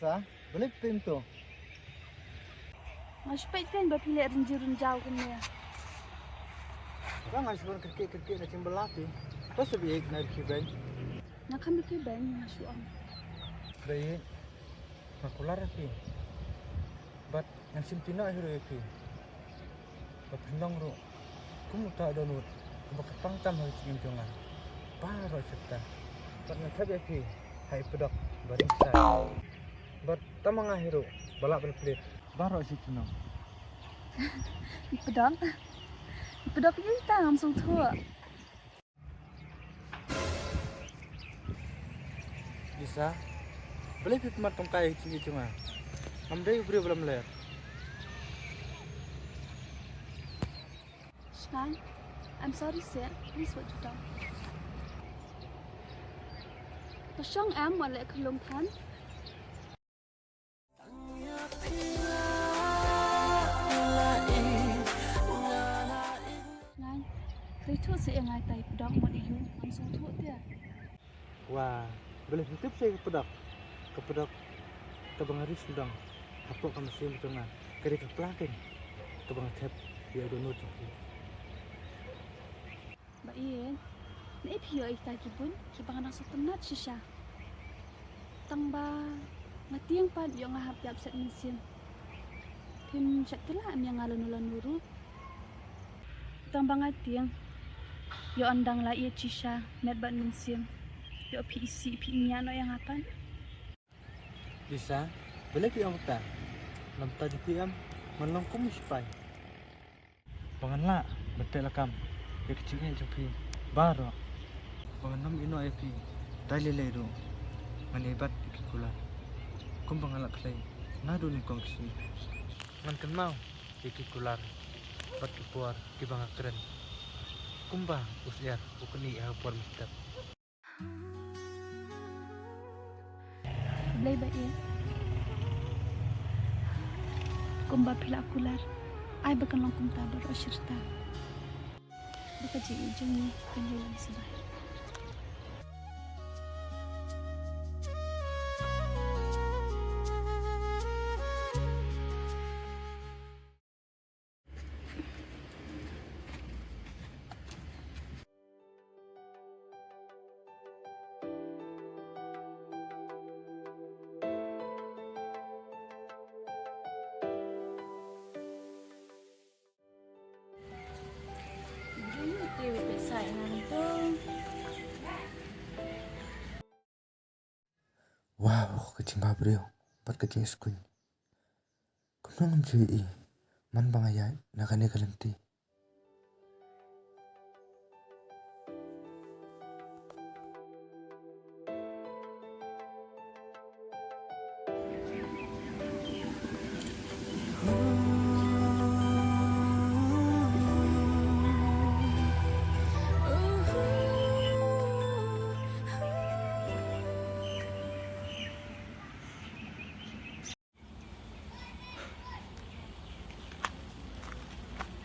Sa, balik tim to. Mas kan berpilih renjau kan ya. Kan harus berkerja na cimbalati. Pas sabi na kibay. Nakami ko ba masuk ang. Dai makular pi. But yang simpina hiro pi. But hendang ro. Kumuta donut. Bakapang tam harus cinjongan. Paro serta. But natabi pi. Hai pedok baring sai. But tamang hiro balak berpelit. Baro si cino. Pedok. Pedok ni tak langsung tua. Bisa. Boleh pergi matang kaya cuma. Amdai beri belum ler. Shine, I'm sorry sir. Please what you done. Pasang am wala kelong tan. Ngan, kerja si yang ay tay pedang mo iyo langsung tua dia. Wah, boleh tutup saya kepedak tabang hari sedang apa kamu sih macam kari kepelakin tabang tap dia donut tu. Baik, ni pio ita kibun kibang anak sotenat sisa. Tangba ngatiang pad yang ngahap yap set musim. Pim chat telah am yang ngalun-ulun nuru. Tangba ngatiang yo andang la ia sisa net ban musim. Yo isi pi no yang apan. Bisa, boleh piam tak? Nampak di piam, menongkum ispai. Panganlah, betul lakam. Dia kecilnya jopi, baru. Panganam ino api, dali ledo. Manibat ikikula. Kum pangalak lay, nado ni kongsi. Ngankan mau, ikikular. Bat kipuar, kibang keren. Kumba, usiar, ukeni puar mistap. Boleh baik. Kumba pila akular. Ay bakan lang kumta baro asyirta. Baka ji ujung ni kandilan sabay. Wow, kecing babreo, bat kecing skun. Kumnang mjui, man bangayay, nakane kalanti.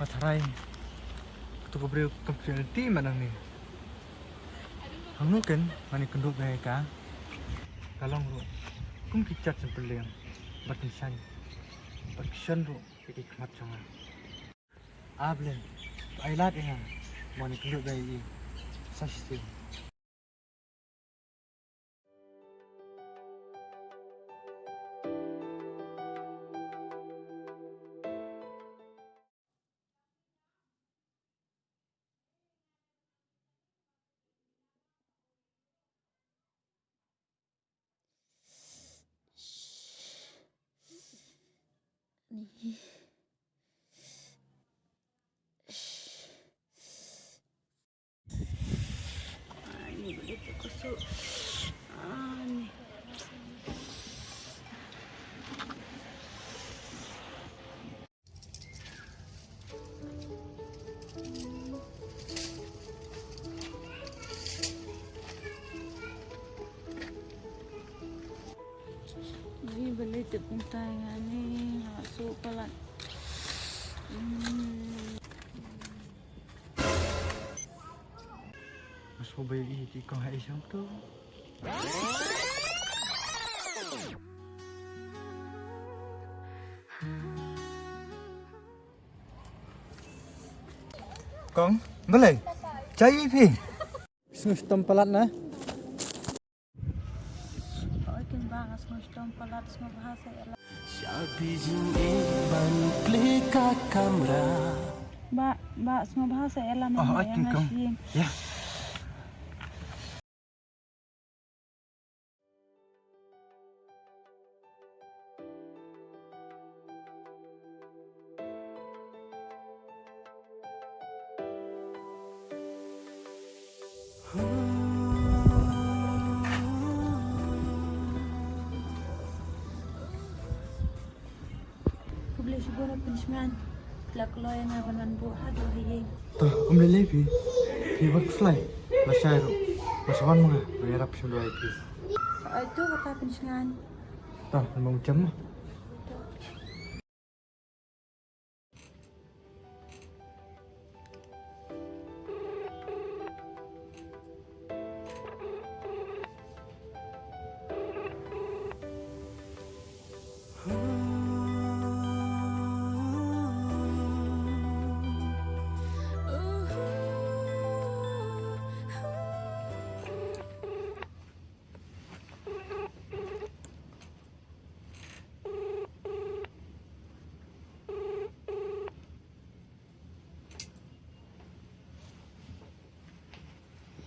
Mataray, tu babreo community manang ni. Hanguken, mani kenduk mereka. Kalong ro, kum kicat sempeleng, berkisan ro, ikik macam. Ablen, ailat ina, mani kenduk mereka. Sasih. Ni. Ini boleh terkusuk. Ni. Ini boleh terpuntangan ni. Masuk pelan. Masuk bayi di kau hai isam tu. Con, boleh? Cari pi. Sungguh pelat na. Oikin bangas ngustom palat semua bahasa ialah. Ba semua bahasa ialah memang yang asyik. Ya. Aku boleh syukur penceman. Telah keluar yang abangan buah hadu hari. Tuh, boleh lebih. Pi workfly. Masyaro. Masawan mga. Mayarap siya luay pi. Itu kata penceman. Tuh, namang jam mo.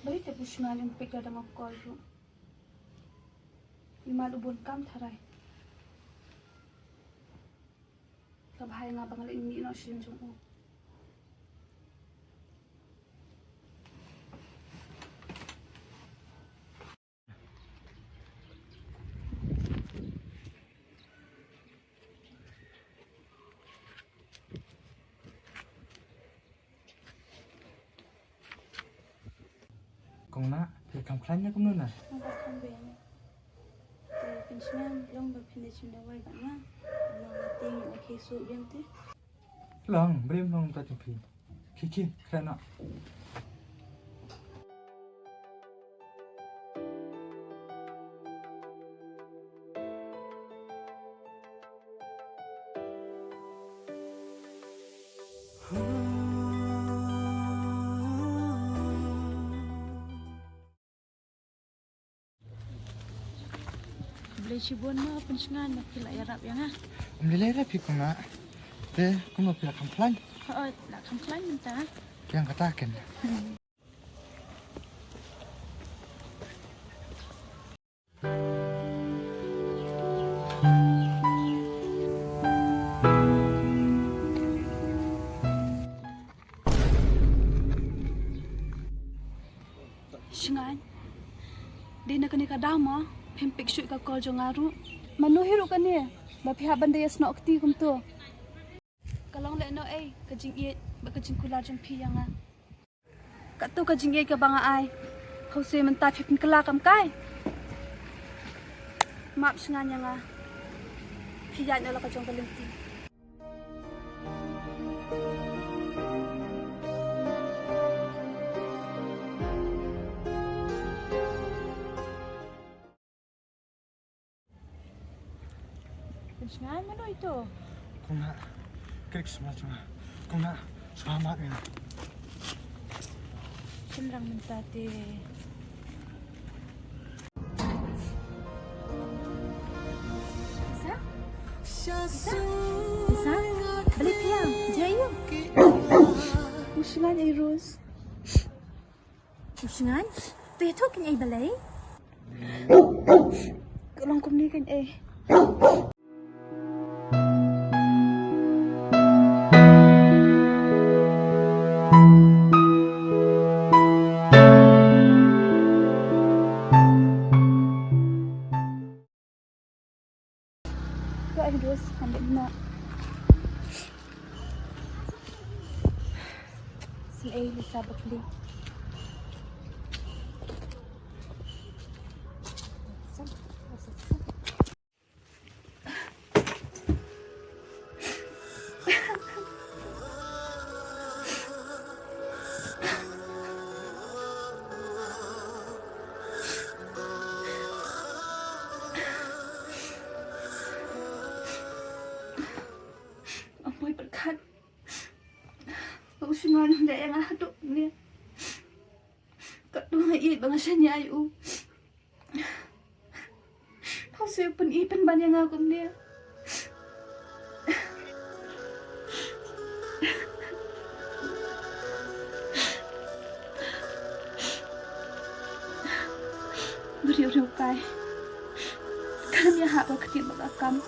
Balik te penceman yang pikir dengan call tu. Lima lubun kam tharai. Kabahaya nga bangal ini no shin jung. Kung na, pi kamklan niya kung na. Nampak kambing. Penceman long berpindah cinta wai bana. Long ting okay so yang tu. Lang, beri mo ng tatong pi. Kiki, kaya na. Boleh cibun mo pencengan nak kila yarap yang ah. Boleh pi kung na. Te, kung na pila kamklan. Oh, nak kamklan minta. Yang katakan. Shingan. Di nak kena kadama. Pempik syuk ka call jo ngaru. Manuhiru kan ni. Ba pihak banda yas no akti kum tu. Kalong le no ai kajing iet ba kajing kula jong pi yang ah. Kat tu kajing iet ka banga ai. Hau se mentah pipin kela kam kai. Maaf shingan yang ah. Pihak no la ka jong kalenti. Pencengan mana itu? Kung na, krik semua cuma. Kung na, selamat ya. Senang minta te. Isa? Balik piang. Jayo. Usingan ay Rose. Usingan? Beto kan ay balay? Kalong kumnikan eh. Kau ay Rose, ambil na. Sila ay lisabak li. Amoy berkat. Usungan hindi yang sakit bangasanya ayu. Kau saya pun ipen banyak ngagum dia. Beriu-riu kai. Kami hak berketik bakam.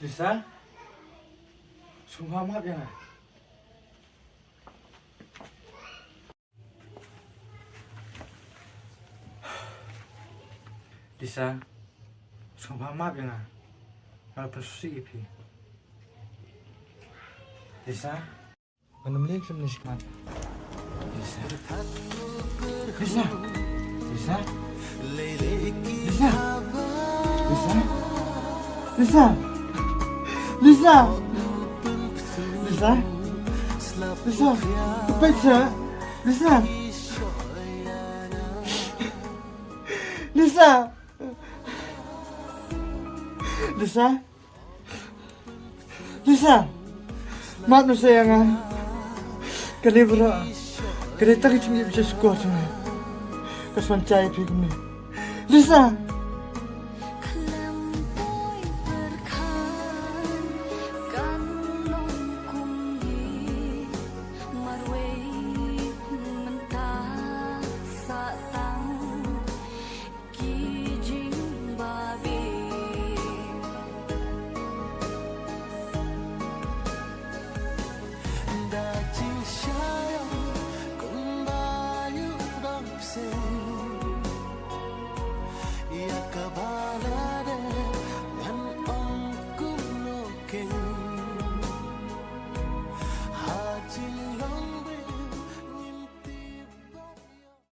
Lisa, sungguh maaf ya. Lisa, sungguh maaf ya. Walaupun susi ipi. Lisa, menemui sama Nishman. Lisa, Lisa, Lisa, Lisa, Lisa, Lisa. Lisa! Lisa! Lisa! Baca! Lisa! Lisa! Lisa! Lisa! Maaf na sayang. Kali bro. Kali tak cuma bisa sekuat. Kaswan cahaya pigme. Lisa!